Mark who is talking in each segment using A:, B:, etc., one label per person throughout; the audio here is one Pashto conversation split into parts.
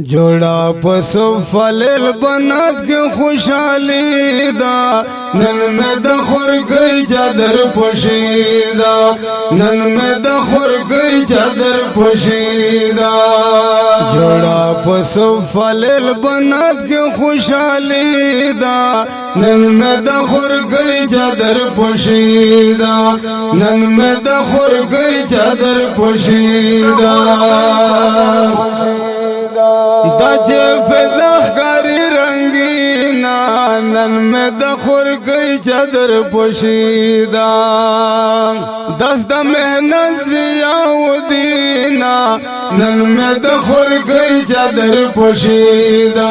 A: جوڑا پسو فلیل بنات کے خوشحالی دا نن میں دخور گئی چادر پوشیدہ نن میں دخور گئی چادر پوشیدہ جوڑا پسو فلیل بنات کے خوشحالی دا نن میں دخور گئی چادر پوشیدہ نن میں دخور گئی چادر پوشیدہ دا چه فدخ کاری رنگینا نن میں دخور گئی چادر پوشیدہ دست محنت زیاو دینا نن میں دخور گئی چادر پوشیدہ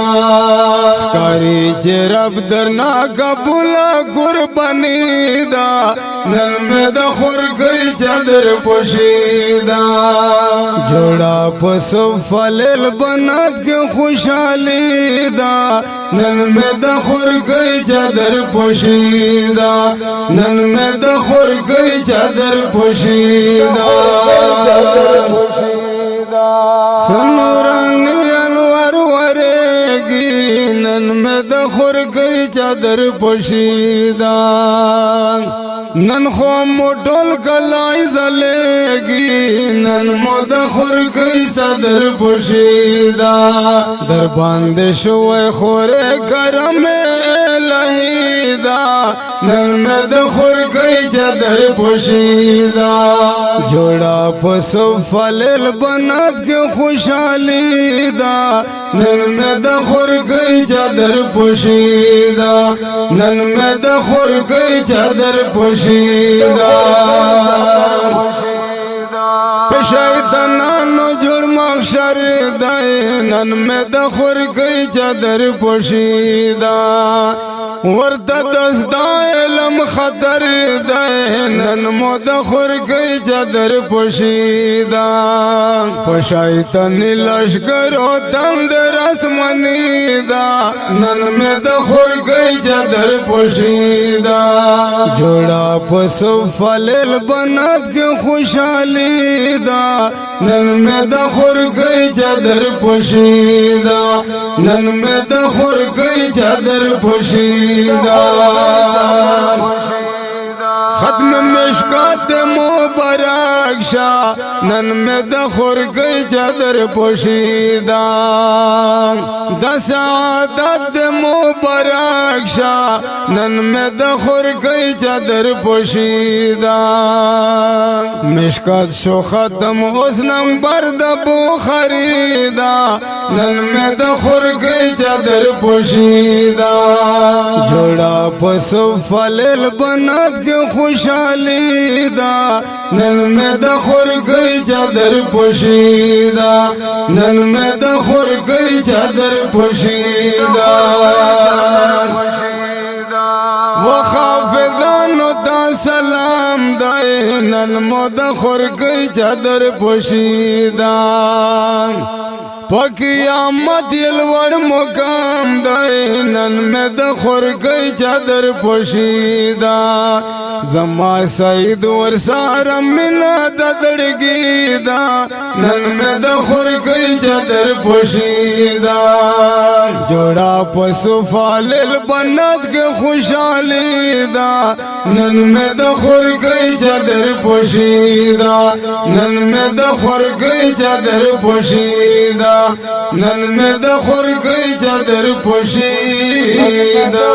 A: کاری چه رب درنا قبولا قربانی دا نن میں دخور گئی چادر پوشیدہ جوڑا پسو فلیل بنات کے خوشحالی دا نن میں دخور گئی چادر پوشیدہ نن میں دخور گئی چادر پوشیدہ سنورانی انوار ورگی نن میں دخور گئی چادر پوشیدہ نن خو موٹول کلائی زلیگی نن مو دخور گئی چادر پوشیدہ در باند شوئے خورے کرم الہیدہ نن میں دخور گئی چادر پوشیدہ جوڑا پسو فلیل بنات کے خوشحالی دا نن میں دخور گئی چادر پوشیدہ نن میں دخور گئی چادر پوشیدہ شیطانانو جوڑ محشر دائے نن میں دخور گئی چادر پوشیدہ ورطا دستا علم خطر دائے نن مو دخور گئی چادر پوشیدہ شیطانی لشکر و تند رسمنی دا نن میں دخور گئی چادر پوشیدہ جوڑا پسو فلیل بنات کے خوشحالی دا نن میں دخور گئی چادر پوشیدہ نن میں دخور گئی چادر پوشیدہ ختم مشکات مبارک شا نن میں دخور گئی چادر پوشیدہ دس عادت مبارک شا نن میں دخور گئی چادر پوشیدہ مشکات شو ختم اس نمبر دبو خریدہ نن میں دخور گئی چادر پوشیدہ جوڑا پسو فلیل بنات کے خوشحالی دا نن میں دخور گئی چادر پوشیدہ نن میں دخور گئی چادر پوشیدہ وخافضانو تا سلام دائے نن مو دخور گئی چادر پوشیدہ قیامت یلوڑ مقام دائے نن میں دخور گئی چادر پوشیدہ زما سعید ورسارا منا ددڑگی دا نن میں دخور گئی چادر پوشیدہ جوڑا پسو فلیل بنات کے خوشحالی دا نن میں دخور گئی چادر پوشیدہ نن میں دخور گئی چادر پوشیدہ نن میں دخور گئی چادر پوشیدہ